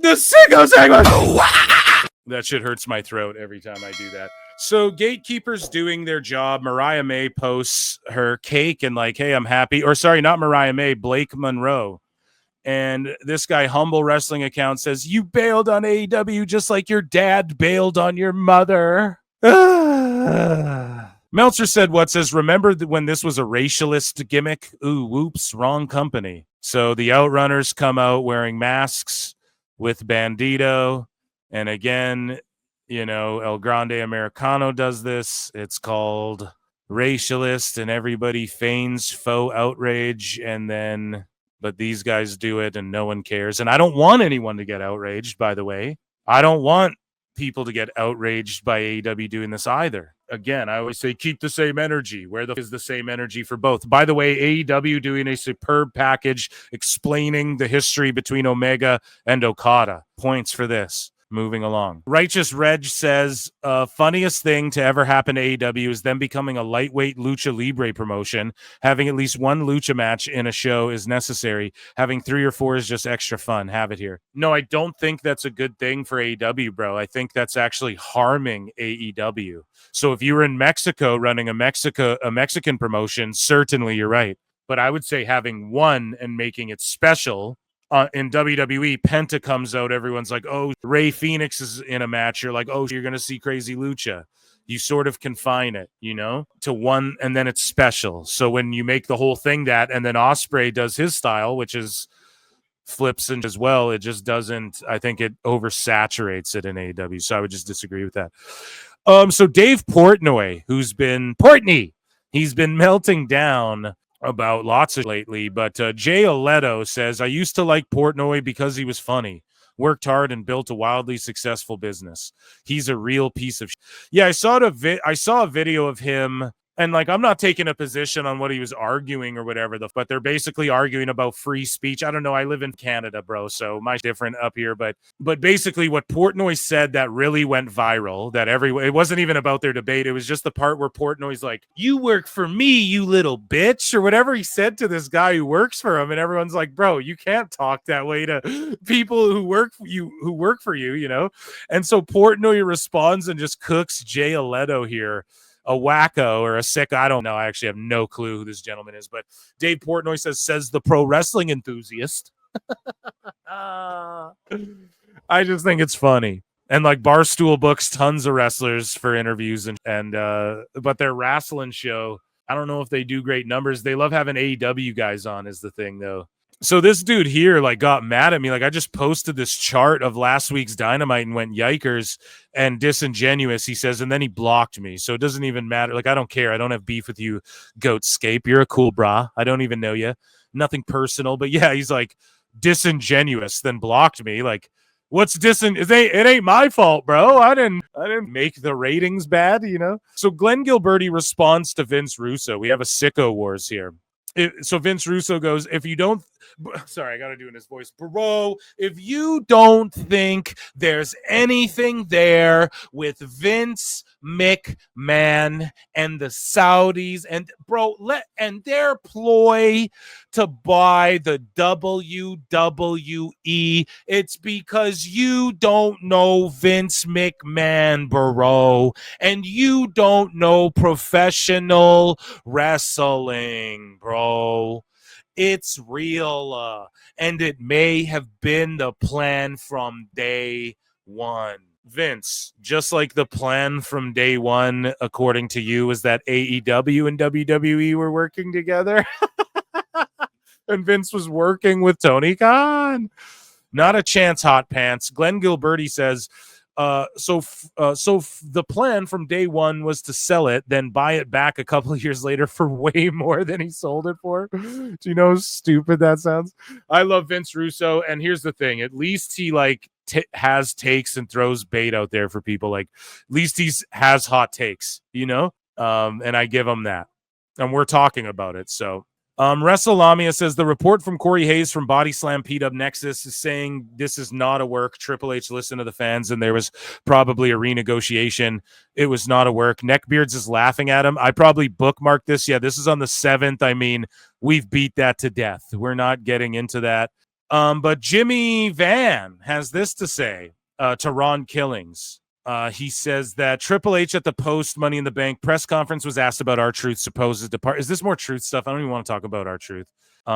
the Sickos segment. That shit hurts my throat every time I do that. So Gatekeeper's doing their job. Mariah May posts her cake and like, hey, I'm happy. Or sorry, not Mariah May, Blake Monroe. And this guy, Humble Wrestling Account, says, you bailed on AEW just like your dad bailed on your mother. Meltzer said what says, remember when this was a racialist gimmick? Ooh, whoops, wrong company. So the Outrunners come out wearing masks with Bandito. And again, you know, El Grande Americano does this. It's called racialist, and everybody feigns faux outrage, and then, but these guys do it, and no one cares. And I don't want anyone to get outraged, by the way. I don't want people to get outraged by AEW doing this either. Again, I always say keep the same energy. Where is the same energy for both? By the way, AEW doing a superb package explaining the history between Omega and Okada. Points for this. Moving along. Righteous Reg says, funniest thing to ever happen to AEW is them becoming a lightweight Lucha Libre promotion. Having at least one Lucha match in a show is necessary. Having 3 or 4 is just extra fun. Have it here. No, I don't think that's a good thing for AEW, bro. I think that's actually harming AEW. So if you were in Mexico running a Mexican promotion, certainly you're right. But I would say having one and making it special. In WWE, Penta comes out, everyone's like, oh, Rey Fenix is in a match. You're like, oh, you're going to see Crazy Lucha. You sort of confine it, you know, to one, and then it's special. So when you make the whole thing that, and then Ospreay does his style, which is flips and as well, it just doesn't, I think it oversaturates it in AEW. So I would just disagree with that. So Dave Portnoy, he's been melting down about lots of lately, but Jay Oleto says, I used to like Portnoy because he was funny, worked hard, and built a wildly successful business. He's a real piece of yeah, I saw a video of him, and like, I'm not taking a position on what he was arguing or whatever, but they're basically arguing about free speech. I don't know. I live in Canada, bro, so mine's different up here. But basically what Portnoy said that really went viral, that it wasn't even about their debate. It was just the part where Portnoy's like, you work for me, you little bitch, or whatever he said to this guy who works for him. And everyone's like, bro, you can't talk that way to people who work for you, you know? And so Portnoy responds and just cooks Jay Oleto here a wacko or a sick. I don't know. I actually have no clue who this gentleman is, but Dave Portnoy says the pro wrestling enthusiast. I just think it's funny. And like Barstool books tons of wrestlers for interviews and but their wrestling show, I don't know if they do great numbers. They love having AEW guys on is the thing though. So this dude here like got mad at me. Like I just posted this chart of last week's Dynamite and went yikers and disingenuous, he says, and then he blocked me. So it doesn't even matter. Like I don't care. I don't have beef with you, Goatscape. You're a cool brah. I don't even know you. Nothing personal. But yeah, he's like disingenuous, then blocked me. Like what's it ain't my fault, bro. I didn't make the ratings bad, you know? So Glenn Gilberti responds to Vince Russo. We have a sicko wars here. So Vince Russo goes, if you don't, sorry, I got to do it in his voice, bro, if you don't think there's anything there with Vince McMahon and the Saudis and and their ploy to buy the WWE, it's because you don't know Vince McMahon, bro, and you don't know professional wrestling, bro. It's real, and it may have been the plan from day one. Vince, just like the plan from day one, according to you, is that AEW and WWE were working together. And Vince was working with Tony Khan. Not a chance, Hot Pants. Glenn Gilberti says, so the plan from day one was to sell it, then buy it back a couple of years later for way more than he sold it for. Do you know how stupid that sounds? I love Vince Russo, and here's the thing. At least he like has takes and throws bait out there for people. Like at least he has hot takes, you know? And I give him that. And we're talking about it, so... WrestleLamia says the report from Corey Hayes from Body Slam PW Nexus is saying this is not a work. Triple H listened to the fans and there was probably a renegotiation. It was not a work. Neckbeards is laughing at him. I probably bookmarked this. Yeah, this is on the 7th. I mean, we've beat that to death. We're not getting into that. But Jimmy Van has this to say to Ron Killings. He says that Triple H at the post Money in the Bank press conference was asked about R-Truth's supposed depart. Is this more truth stuff? I don't even want to talk about R-Truth.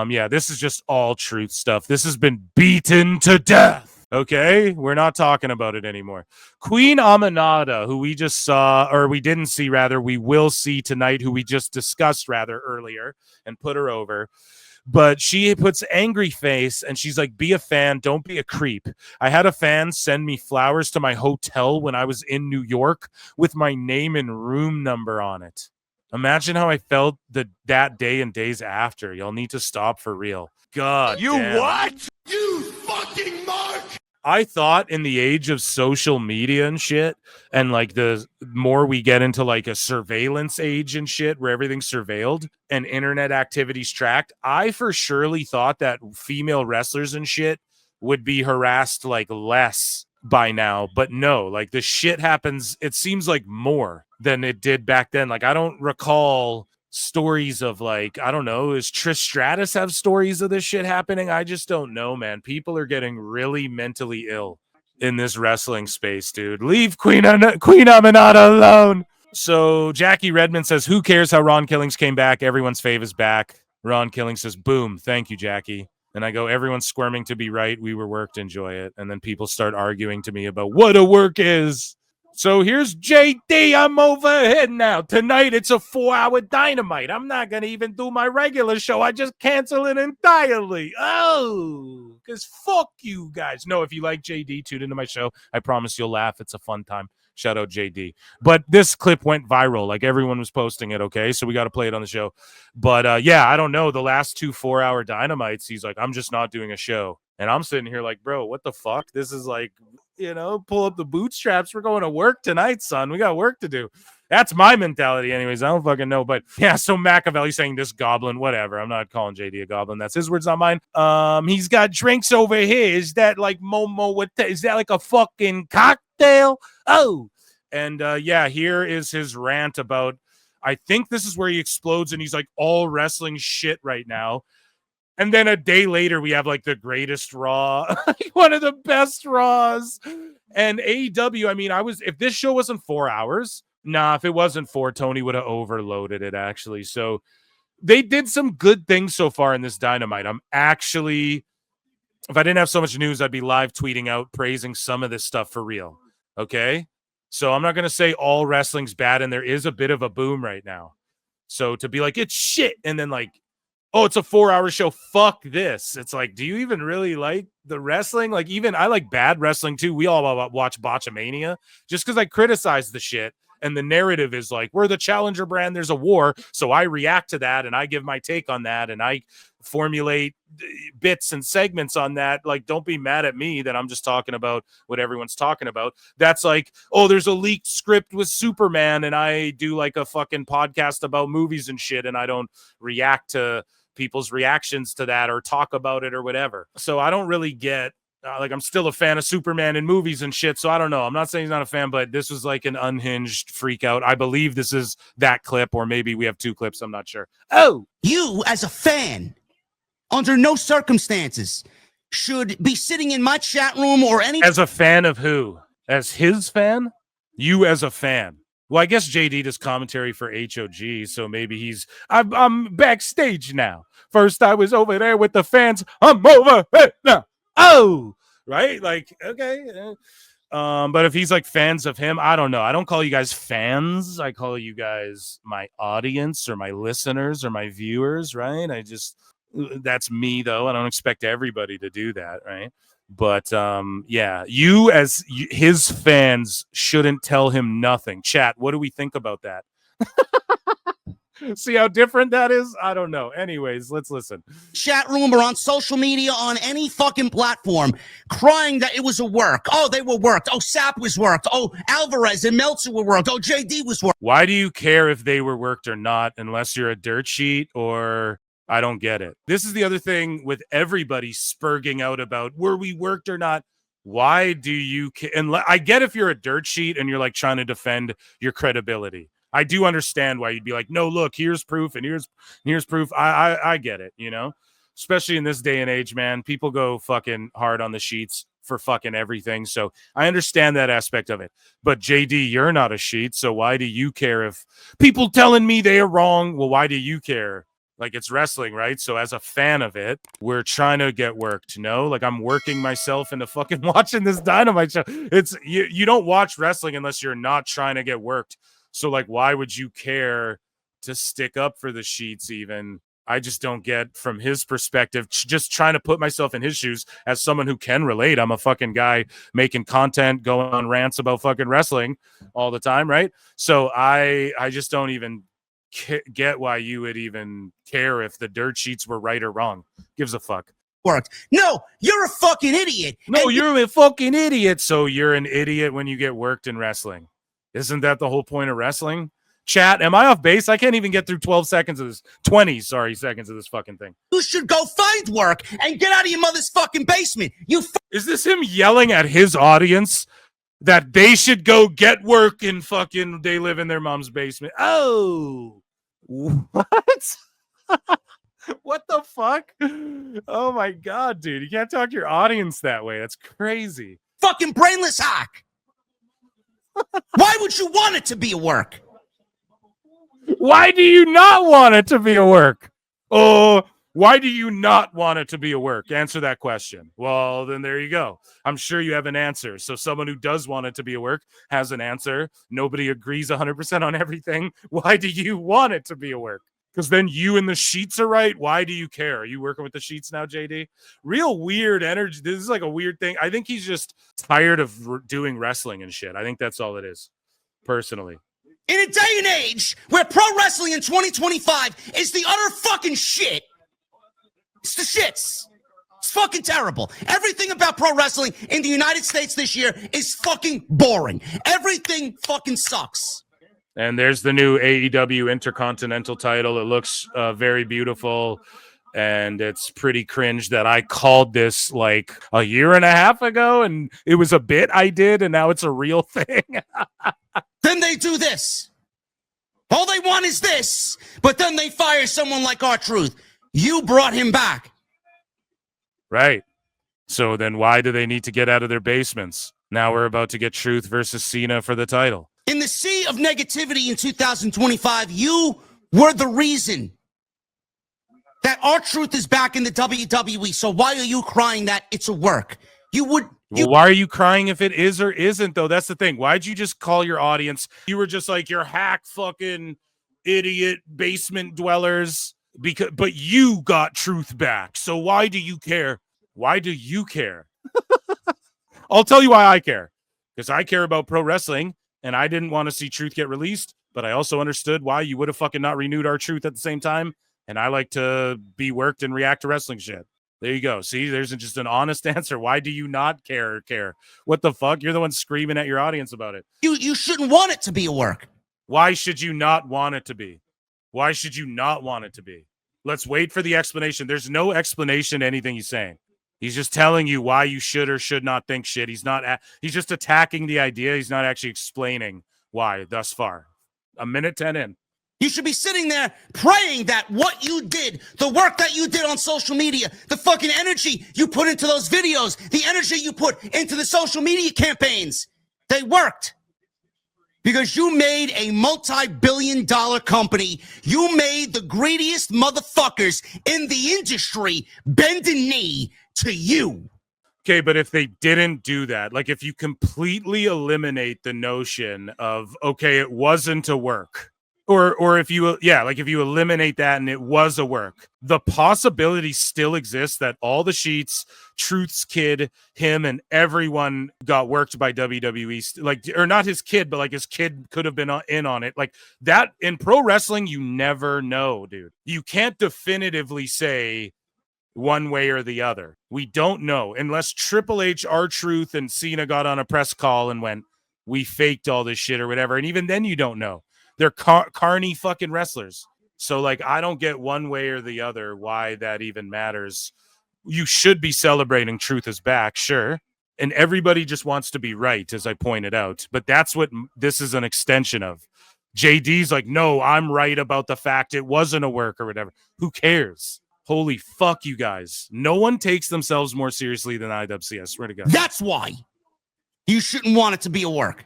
Yeah, this is just all truth stuff. This has been beaten to death. Okay, we're not talking about it anymore. Queen Aminata, who we just saw, or we didn't see, rather, we will see tonight, who we just discussed rather earlier and put her over. But she puts angry face and she's like, be a fan, don't be a creep. I had a fan send me flowers to my hotel when I was in New York with my name and room number on it. Imagine how I felt that day and days after. Y'all need to stop for real. God You damn. what? You fucking mark! I thought in the age of social media and shit, and like the more we get into like a surveillance age and shit where everything's surveilled and internet activities tracked, I for surely thought that female wrestlers and shit would be harassed like less by now. But no, like the shit happens, it seems like more than it did back then. Like I don't recall stories of like, I don't know, does Trish Stratus have stories of this shit happening? I just don't know, man. People are getting really mentally ill in this wrestling space, dude. Leave Queen Aminata alone. So Jackie Redmond says, who cares how Ron Killings came back? Everyone's fave is back. Ron Killings says, boom, thank you, Jackie. And I go, everyone's squirming to be right. We were worked, enjoy it. And then people start arguing to me about what a work is. So here's JD. I'm overhead now. Tonight, it's a 4-hour Dynamite. I'm not going to even do my regular show. I just cancel it entirely. Oh, because fuck you guys. No, if you like JD, tune into my show. I promise you'll laugh. It's a fun time. Shout out JD. But this clip went viral. Like everyone was posting it, okay? So we got to play it on the show. But yeah, I don't know. The last 2 4-hour Dynamites, he's like, I'm just not doing a show. And I'm sitting here like, bro, what the fuck? This is like, you know, pull up the bootstraps. We're going to work tonight, son. We got work to do. That's my mentality anyways. I don't fucking know. But yeah, so Machiavelli saying this goblin, whatever. I'm not calling JD a goblin. That's his words, not mine. He's got drinks over here. Is that like Momo? Is that like a fucking cocktail? Oh. And yeah, here is his rant about, I think this is where he explodes and he's like all wrestling shit right now. And then a day later, we have like the greatest Raw, one of the best Raws. And AEW, I mean, if this show wasn't 4 hours, if it wasn't 4, Tony would have overloaded it actually. So they did some good things so far in this Dynamite. I'm actually, if I didn't have so much news, I'd be live tweeting out, praising some of this stuff for real. Okay. So I'm not going to say all wrestling's bad. And there is a bit of a boom right now. So to be like, it's shit. And then like, oh, it's a 4-hour show. Fuck this. It's like, do you even really like the wrestling? Like, even I like bad wrestling too. We all watch Botchamania just because I criticize the shit. And the narrative is like, we're the challenger brand. There's a war. So I react to that and I give my take on that. And I formulate bits and segments on that. Like, don't be mad at me that I'm just talking about what everyone's talking about. That's like, oh, there's a leaked script with Superman. And I do like a fucking podcast about movies and shit. And I don't react to people's reactions to that or talk about it or whatever. So I don't really get like, I'm still a fan of Superman in movies and shit. So I don't know. I'm not saying he's not a fan, but this was like an unhinged freak out. I believe this is that clip, or maybe we have 2 clips. I'm not sure. Oh, you as a fan, under no circumstances, should be sitting in my chat room or any. As a fan of who? As his fan? You as a fan. Well, I guess JD does commentary for HOG, so maybe I'm backstage now. First, I was over there with the fans. I'm over it now. Oh, right? Like, okay. But if he's like fans of him, I don't know. I don't call you guys fans. I call you guys my audience or my listeners or my viewers, right? That's me, though. I don't expect everybody to do that, right? But yeah, you as his fans shouldn't tell him nothing. Chat, what do we think about that? See how different that is? I don't know. Anyways, let's listen. Chat room or on social media on any fucking platform crying that it was a work. Oh, they were worked. Oh, Sap was worked. Oh, Alvarez and Meltzer were worked. Oh, JD was worked. Why do you care if they were worked or not unless you're a dirt sheet or... I don't get it. This is the other thing with everybody spurging out about were we worked or not. Why do you and I get if you're a dirt sheet and you're like trying to defend your credibility. I do understand why you'd be like, no, look, here's proof and here's proof. I get it, you know. especially in this day and age, man. People go fucking hard on the sheets for fucking everything. So I understand that aspect of it. But JD, you're not a sheet, so why do you care if people telling me they are wrong? Well, why do you care? Like, it's wrestling, right? So as a fan of it, we're trying to get worked, Like, I'm working myself into fucking watching this Dynamite show. It's you don't watch wrestling unless you're not trying to get worked. So, like, why would you care to stick up for the sheets even? I just don't get from his perspective, just trying to put myself in his shoes as someone who can relate. I'm a fucking guy making content, going on rants about fucking wrestling all the time, right? So I just don't even get why you would even care if the dirt sheets were right or wrong. Gives a fuck. Worked. No, you're a fucking idiot. No, you're a fucking idiot. So you're an idiot when you get worked in wrestling. Isn't that the whole point of wrestling? Chat, am I off base? I can't even get through 20 seconds of this fucking thing. You should go find work and get out of your mother's fucking basement. Is this him yelling at his audience that they should go get work and fucking they live in their mom's basement? Oh, what? What the fuck? Oh my God, dude. You can't talk to your audience that way. That's crazy. Fucking brainless hack. Why would you want it to be a work? Why do you not want it to be a work? Oh, why do you not want it to be a work? Answer that question. Well, then there you go. I'm sure you have an answer. So someone who does want it to be a work has an answer. Nobody agrees 100% on everything. Why do you want it to be a work? Because then you and the sheets are right. Why do you care? Are you working with the sheets now, JD? Real weird energy. This is like a weird thing. I think he's just tired of doing wrestling and shit. I think that's all it is, personally. In a day and age where pro wrestling in 2025 is the utter fucking shit. It's the shits. It's fucking terrible. Everything about pro wrestling in the United States this year is fucking boring. Everything fucking sucks. And there's the new AEW Intercontinental title. It looks very beautiful. And it's pretty cringe that I called this like a year and a half ago. And it was a bit I did. And now it's a real thing. Then they do this. All they want is this. But then they fire someone like R-Truth. You brought him back. Right. So then why do they need to get out of their basements? Now we're about to get Truth versus Cena for the title. In the sea of negativity in 2025, you were the reason that R-Truth is back in the WWE. So why are you crying that it's a work? Well, why are you crying if it is or isn't, though? That's the thing. Why'd you just call your audience? You were just like, you're hack fucking idiot basement dwellers. But you got Truth back. So why do you care? Why do you care? I'll tell you why I care. Because I care about pro wrestling, and I didn't want to see Truth get released, but I also understood why you would have fucking not renewed our Truth at the same time. And I like to be worked and react to wrestling shit. There you go. See, there's just an honest answer. Why do you not care? What the fuck? You're the one screaming at your audience about it. You shouldn't want it to be a work. Why should you not want it to be? Why should you not want it to be? Let's wait for the explanation. There's no explanation to anything he's saying. He's just telling you why you should or should not think shit. He's just attacking the idea. He's not actually explaining why thus far. A minute 10 in. You should be sitting there praying that what you did, the work that you did on social media, the fucking energy you put into those videos, the energy you put into the social media campaigns, they worked. Because you made a multi-billion-dollar company. You made the greediest motherfuckers in the industry bend a knee to you. Okay, but if they didn't do that, like if you completely eliminate the notion of, okay, it wasn't a work, or if you eliminate that and it was a work, the possibility still exists that all the sheets, Truth's kid, him, and everyone got worked by WWE, like, or not his kid, but like his kid could have been in on it. Like that in pro wrestling, you never know, dude. You can't definitively say one way or the other. We don't know unless Triple H, R-Truth, and Cena got on a press call and went, we faked all this shit or whatever. And even then you don't know. They're carny fucking wrestlers. So like, I don't get one way or the other why that even matters. You should be celebrating Truth is back, sure. And everybody just wants to be right, as I pointed out. But that's what this is an extension of. JD's like, no, I'm right about the fact it wasn't a work or whatever. Who cares? Holy fuck, you guys. No one takes themselves more seriously than IWC, I swear to God. That's why you shouldn't want it to be a work.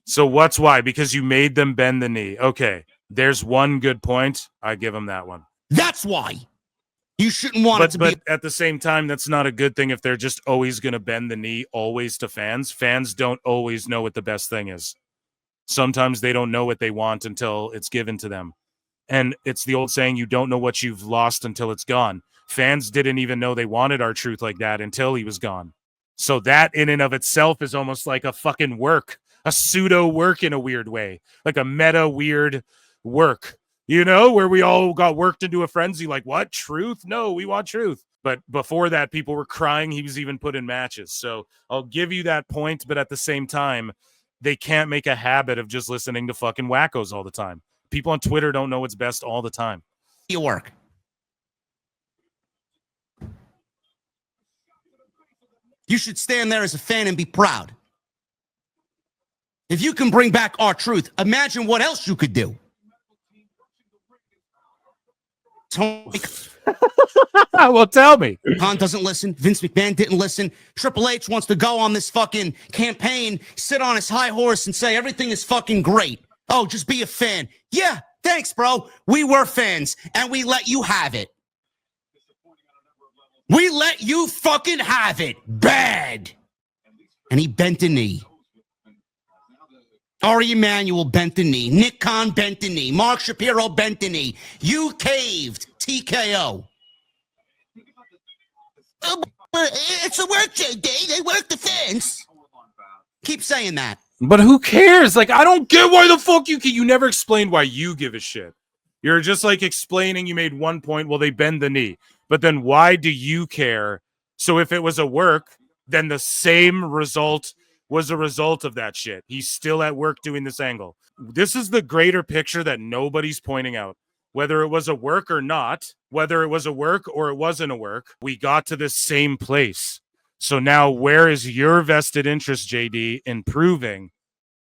So what's why? Because you made them bend the knee. Okay, there's one good point. I give them that one. That's why you shouldn't want it to be. But at the same time, that's not a good thing if they're just always going to bend the knee always to fans. Fans don't always know what the best thing is. Sometimes they don't know what they want until it's given to them. And it's the old saying, you don't know what you've lost until it's gone. Fans didn't even know they wanted R-Truth like that until he was gone. So that in and of itself is almost like a fucking work, a pseudo work in a weird way, like a meta weird work, you know, where we all got worked into a frenzy. Like, what? Truth? No, we want truth. But before that, people were crying he was even put in matches. So I'll give you that point. But at the same time, they can't make a habit of just listening to fucking wackos all the time. People on Twitter don't know what's best all the time. Your work. You should stand there as a fan and be proud. If you can bring back R-Truth, imagine what else you could do. Tony Well, tell me. Khan doesn't listen. Vince McMahon didn't listen. Triple H wants to go on this fucking campaign, sit on his high horse and say everything is fucking great. Oh, just be a fan. Yeah, thanks, bro. We were fans, and we let you have it. We let you fucking have it. Bad. And he bent a knee. Ari Emanuel bent the knee. Nick Khan bent the knee. Mark Shapiro bent the knee. You caved. TKO. It's a work, JD. They work the fence. Keep saying that. But who cares? Like, I don't get why the fuck you never explained why you give a shit. You're just like explaining you made one point. Well, they bend the knee. But then why do you care? So if it was a work, then the same result was a result of that shit. He's still at work doing this angle. This is the greater picture that nobody's pointing out. Whether it was a work or not, whether it was a work or it wasn't a work, we got to this same place. So now where is your vested interest, JD, in proving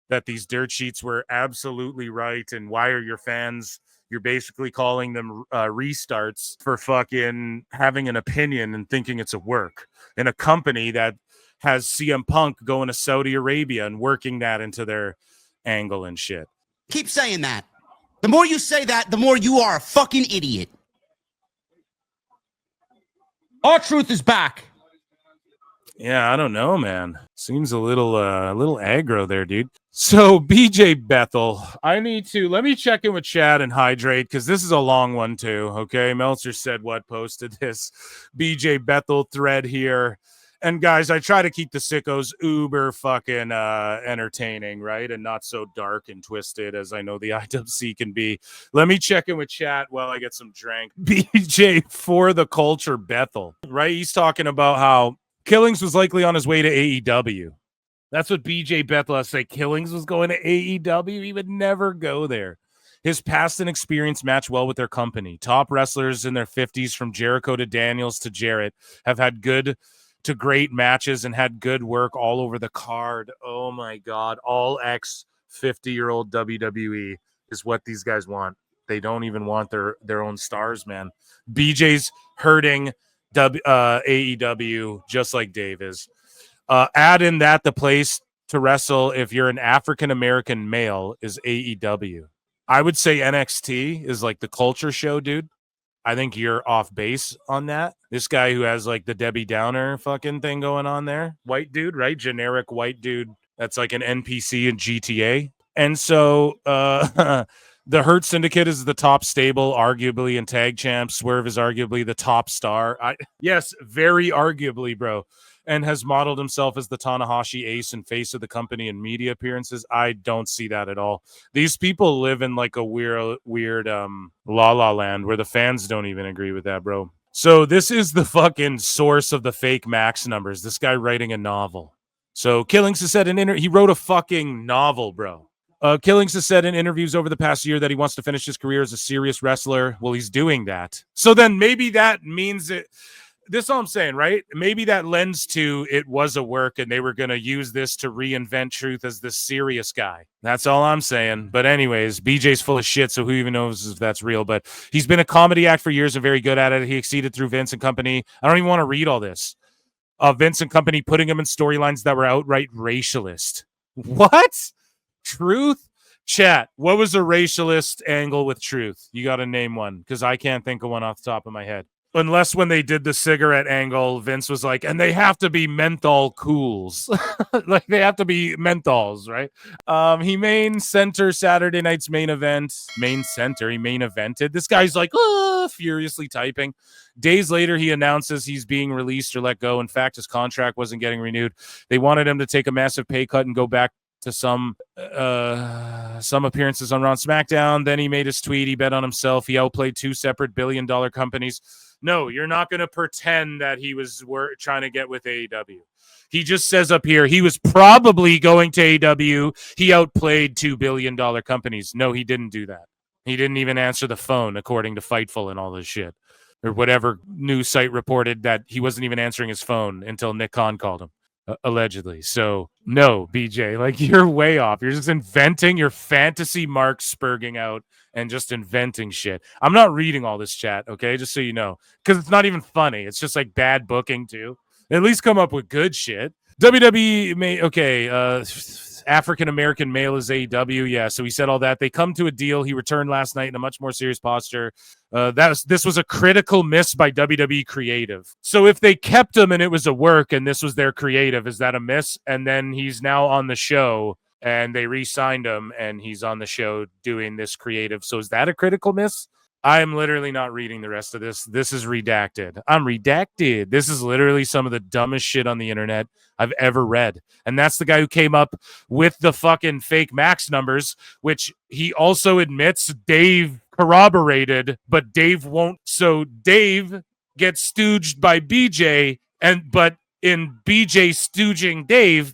that these dirt sheets were absolutely right? And why are your fans, you're basically calling them restarts for fucking having an opinion and thinking it's a work in a company that has CM Punk going to Saudi Arabia and working that into their angle and shit. Keep saying that. The more you say that, the more you are a fucking idiot. R-Truth is back. Yeah, I don't know, man. Seems a little aggro there, dude. So BJ Bethel, let me check in with Chad and hydrate because this is a long one too. Okay, Meltzer said what posted this BJ Bethel thread here. And guys, I try to keep the Sickos uber fucking entertaining, right? And not so dark and twisted as I know the IWC can be. Let me check in with chat while I get some drink. BJ for the culture Bethel, right? He's talking about how Killings was likely on his way to AEW. That's what BJ Bethel has to say. Killings was going to AEW. He would never go there. His past and experience match well with their company. Top wrestlers in their 50s from Jericho to Daniels to Jarrett have had good to great matches and had good work all over the card. Oh my God. All ex 50-year-old WWE is what these guys want. They don't even want their own stars, man. BJ's hurting AEW just like Dave is. Add in that the place to wrestle if you're an African-American male is AEW. I would say NXT is like the culture show, dude. I think you're off base on that. This guy who has like the Debbie Downer fucking thing going on there. White dude, right? Generic white dude. That's like an NPC in GTA. And so the Hurt Syndicate is the top stable, arguably, in tag champs. Swerve is arguably the top star. Yes, very arguably, bro. And has modeled himself as the Tanahashi ace and face of the company in media appearances. I don't see that at all. These people live in like a weird la la land where the fans don't even agree with that, bro. So this is the fucking source of the fake max numbers. This guy writing a novel. So Killings has said he wrote a fucking novel, bro. Killings has said in interviews over the past year that he wants to finish his career as a serious wrestler. Well, he's doing that. So then maybe that means it. this is all I'm saying, right? Maybe that lends to it was a work and they were going to use this to reinvent Truth as this serious guy. That's all I'm saying. But anyways, BJ's full of shit, so who even knows if that's real? But he's been a comedy act for years and very good at it. He exceeded through Vince and company. I don't even want to read all this. Vince and company putting him in storylines that were outright racialist. What? Truth? Chat, what was a racialist angle with Truth? You got to name one, because I can't think of one off the top of my head. Unless when they did the cigarette angle, Vince was like, and they have to be menthol cools. Like, they have to be menthols, right? He main center Saturday night's main event. Main center, he main evented. This guy's like, furiously typing. Days later, he announces he's being released or let go. In fact, his contract wasn't getting renewed. They wanted him to take a massive pay cut and go back to some appearances on Raw and SmackDown. Then he made his tweet. He bet on himself. He outplayed 2 separate billion-dollar companies. No, you're not going to pretend that he was trying to get with AEW. He just says up here he was probably going to AEW. He outplayed $2 billion companies. No, he didn't do that. He didn't even answer the phone, according to Fightful and all this shit. Or whatever news site reported that he wasn't even answering his phone until Nick Khan called him. Allegedly. So no, BJ, like, you're way off. You're just inventing your fantasy Mark Spurging out and just inventing shit. I'm not reading all this chat, okay? Just so you know, because it's not even funny. It's just like bad booking too. At least come up with good shit. WWE may African-American male is AEW. Yeah, so he said all that. They come to a deal. He returned last night in a much more serious posture. This was a critical miss by WWE creative. So if they kept him and it was a work and this was their creative, is that a miss? And then he's now on the show and they re-signed him and he's on the show doing this creative. So is that a critical miss? I am literally not reading the rest of this. This is redacted. I'm redacted. This is literally some of the dumbest shit on the internet I've ever read. And that's the guy who came up with the fucking fake Max numbers, which he also admits Dave corroborated, but Dave won't. So Dave gets stooged by BJ, but in BJ stooging Dave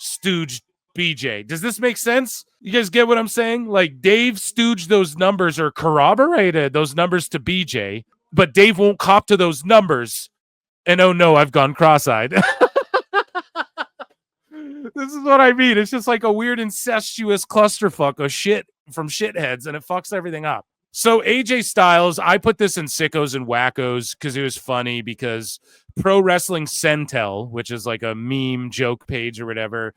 stooged BJ. Does this make sense? You guys get what I'm saying? Like, Dave stooged those numbers or corroborated those numbers to BJ, but Dave won't cop to those numbers. And oh no, I've gone cross-eyed. This is what I mean. It's just like a weird incestuous clusterfuck of shit from shitheads, and it fucks everything up. So AJ Styles, I put this in Sickos and Wackos because it was funny, because Pro Wrestling Centel, which is like a meme joke page or whatever,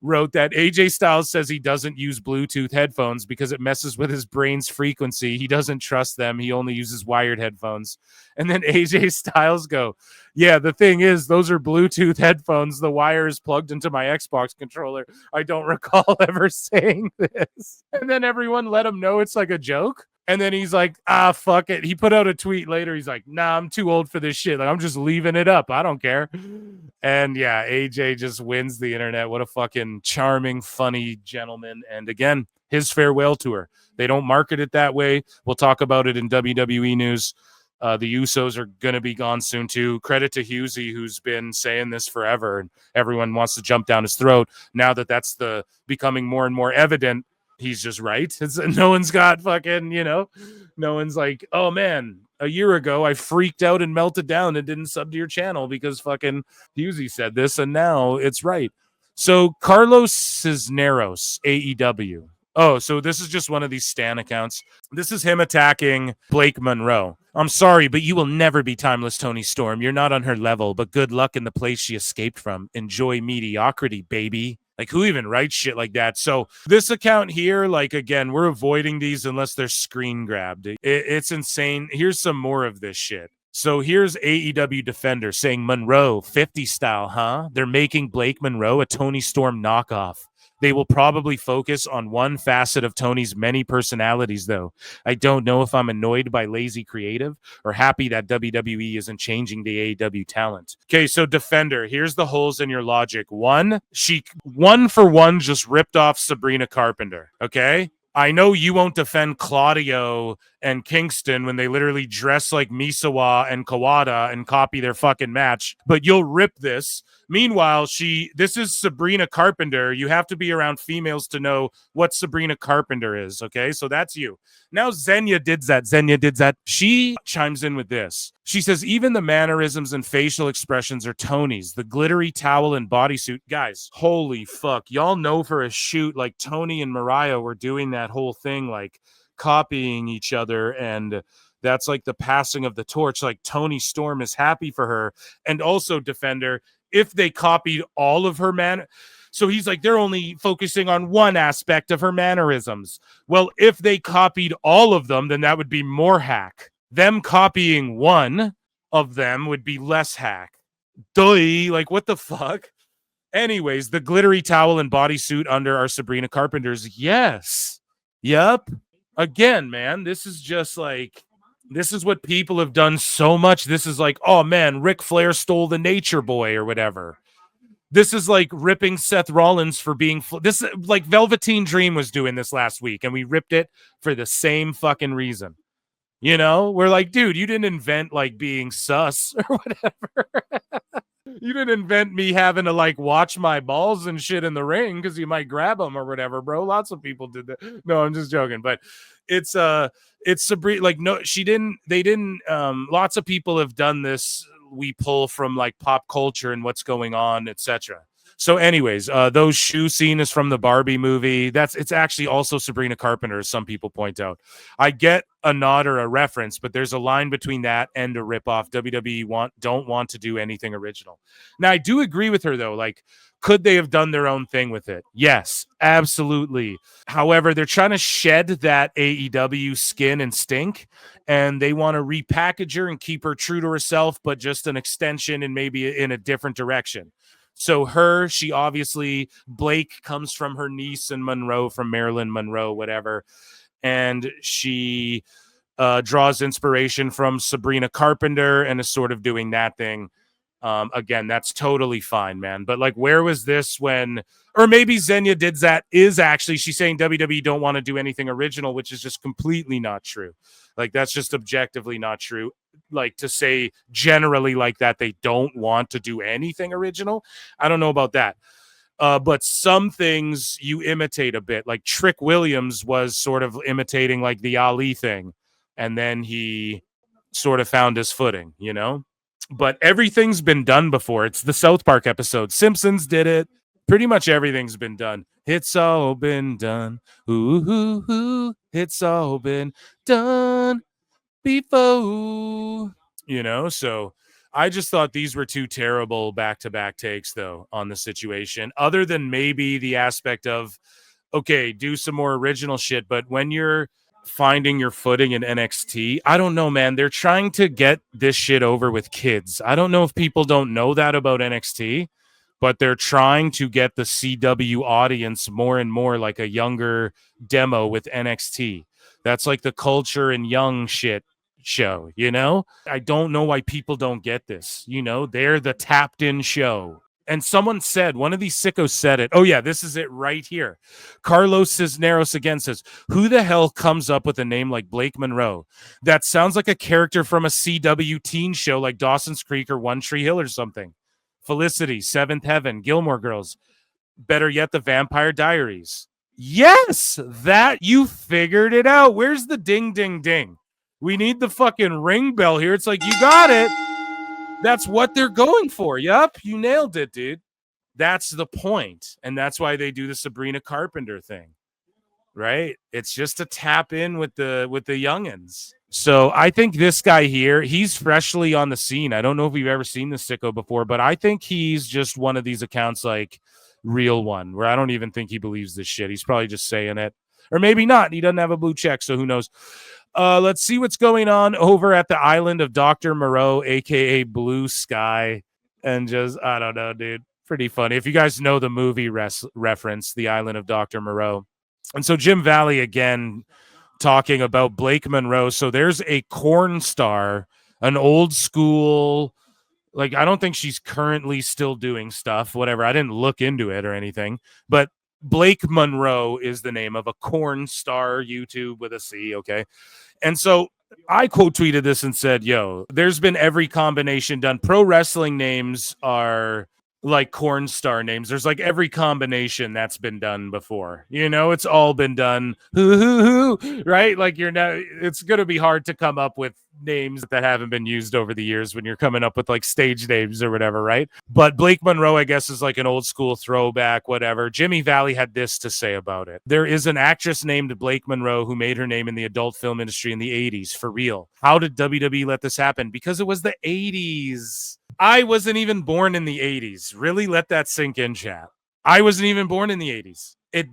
wrote that AJ Styles says he doesn't use Bluetooth headphones because it messes with his brain's frequency. He doesn't trust them. He only uses wired headphones. And then AJ Styles go, yeah, the thing is, those are Bluetooth headphones. The wire is plugged into my Xbox controller. I don't recall ever saying this. And then everyone let him know it's like a joke. And then he's like, fuck it. He put out a tweet later. He's like, nah, I'm too old for this shit. Like, I'm just leaving it up. I don't care. And yeah, AJ just wins the internet. What a fucking charming, funny gentleman. And again, his farewell tour. They don't market it that way. We'll talk about it in WWE news. The Usos are going to be gone soon too. Credit to Husey, who's been saying this forever, and everyone wants to jump down his throat. Now that that's becoming more and more evident, he's just right. No one's got fucking, no one's like, oh man, a year ago I freaked out and melted down and didn't sub to your channel because fucking Husey said this, and now it's right. So Carlos Cisneros, AEW. Oh, so this is just one of these Stan accounts. This is him attacking Blake Monroe. I'm sorry, but you will never be Timeless Tony Storm. You're not on her level, but good luck in the place she escaped from. Enjoy mediocrity, baby. Like, who even writes shit like that? So this account here, like, again, we're avoiding these unless they're screen grabbed. It's insane. Here's some more of this shit. So here's AEW Defender saying, Monroe, 50 style, huh? They're making Blake Monroe a Tony Storm knockoff. They will probably focus on one facet of Tony's many personalities, though. I don't know if I'm annoyed by lazy creative or happy that WWE isn't changing the AEW talent. Okay, so Defender, here's the holes in your logic. One, she one for one just ripped off Sabrina Carpenter, okay? I know you won't defend Claudio and Kingston when they literally dress like Misawa and Kawada and copy their fucking match. But you'll rip this. Meanwhile, this is Sabrina Carpenter. You have to be around females to know what Sabrina Carpenter is, okay? So that's you. Now Xenia did that. She chimes in with this. She says, even the mannerisms and facial expressions are Tony's. The glittery towel and bodysuit. Guys, holy fuck. Y'all know for a shoot, like Tony and Mariah were doing that whole thing, like copying each other, and that's like the passing of the torch. Like Tony Storm is happy for her, and also Defender, if they copied all of her so he's like, they're only focusing on one aspect of her mannerisms. Well, if they copied all of them, then that would be more hack. Them copying one of them would be less hack. Duh, like what the fuck? Anyways, the glittery towel and bodysuit under are Sabrina Carpenter's. Yes. Yep. Again, man, this is just like, this is what people have done so much. This is like, oh man, Ric Flair stole the Nature Boy or whatever. This is like ripping Seth Rollins for being this, like Velveteen Dream was doing this last week, and we ripped it for the same fucking reason. You know, we're like, dude, you didn't invent like being sus or whatever. You didn't invent me having to like watch my balls and shit in the ring because you might grab them or whatever, bro. Lots of people did that. No, I'm just joking. But it's Sabrina. Like, no, she didn't. They didn't. Lots of people have done this. We pull from like pop culture and what's going on, etc. So anyways, those shoe scene is from the Barbie movie. It's actually also Sabrina Carpenter, as some people point out. I get a nod or a reference, but there's a line between that and a ripoff. WWE don't want to do anything original. Now, I do agree with her, though. Like, could they have done their own thing with it? Yes, absolutely. However, they're trying to shed that AEW skin and stink, and they want to repackage her and keep her true to herself, but just an extension and maybe in a different direction. So she obviously, Blake comes from her niece and Monroe from Marilyn Monroe, whatever. And she draws inspiration from Sabrina Carpenter and is sort of doing that thing. Again, that's totally fine, man. But like, where was this when, or maybe Xenia did that is actually, she's saying WWE don't want to do anything original, which is just completely not true. Like, that's just objectively not true. Like, to say generally like that, they don't want to do anything original. I don't know about that. But some things you imitate a bit. Like Trick Williams was sort of imitating like the Ali thing. And then he sort of found his footing, you know? But everything's been done before. It's the South Park episode. Simpsons did it. Pretty much everything's been done. It's all been done. Ooh, ooh, ooh. It's all been done before. You know, so I just thought these were two terrible back-to-back takes, though, on the situation. Other than maybe the aspect of, okay, do some more original shit. But when you're finding your footing in NXT, I don't know, man. They're trying to get this shit over with kids. I don't know if people don't know that about NXT, but they're trying to get the CW audience more and more like a younger demo with NXT. That's like the culture and young shit show, you know? I don't know why people don't get this. You know, they're the tapped in show. And someone said, one of these sickos said it. Oh, yeah, this is it right here. Carlos Cisneros again says, who the hell comes up with a name like Blake Monroe? That sounds like a character from a CW teen show like Dawson's Creek or One Tree Hill or something. Felicity, Seventh Heaven, Gilmore Girls. Better yet, The Vampire Diaries. Yes, that you figured it out. Where's the ding, ding, ding? We need the fucking ring bell here. It's like, you got it. That's what they're going for. Yup, you nailed it, dude. That's the point. And that's why they do the Sabrina Carpenter thing, right? It's just to tap in with the youngins. So I think this guy here, he's freshly on the scene. I don't know if we've ever seen this sicko before, but I think he's just one of these accounts like Real One, where I don't even think he believes this shit. He's probably just saying it. Or maybe not. He doesn't have a blue check, so who knows? Let's see what's going on over at the island of Dr. Moreau, a.k.a. Blue Sky. And just, I don't know, dude. Pretty funny. If you guys know the movie reference, The Island of Dr. Moreau. And so Jim Valley, again, talking about Blake Monroe. So there's a corn star, an old school, like, I don't think she's currently still doing stuff, whatever. I didn't look into it or anything. But Blake Monroe is the name of a corn star, YouTube with a C, okay? And so I quote tweeted this and said, yo, there's been every combination done. Pro wrestling names are like corn star names. There's like every combination that's been done before. You know, it's all been done. Right? Like it's going to be hard to come up with names that haven't been used over the years when you're coming up with like stage names or whatever, right? But Blake Monroe, I guess, is like an old school throwback, whatever. Jimmy Valley had this to say about it. There is an actress named Blake Monroe who made her name in the adult film industry in the 80s, for real. How did WWE let this happen? Because it was the 80s. I wasn't even born in the 80s. Really let that sink in, chat. I wasn't even born in the 80s. It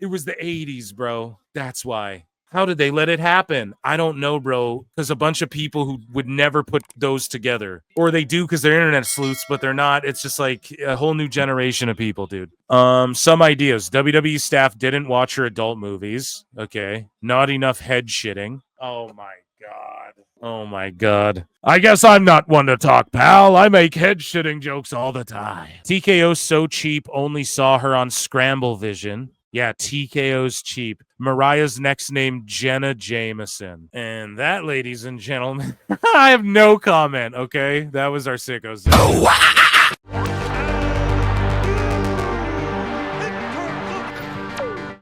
was the 80s, bro. That's why. How did they let it happen? I don't know, bro. Because a bunch of people who would never put those together. Or they do because they're internet sleuths, but they're not. It's just like a whole new generation of people, dude. Some ideas. WWE staff didn't watch her adult movies. Okay. Not enough head shitting. Oh my God. Oh my God. I guess I'm not one to talk, pal. I make head shitting jokes all the time. TKO's so cheap, only saw her on Scramble Vision. Yeah, TKO's cheap. Mariah's next name, Jenna Jameson. And that, ladies and gentlemen, I have no comment, okay? That was our Sickos.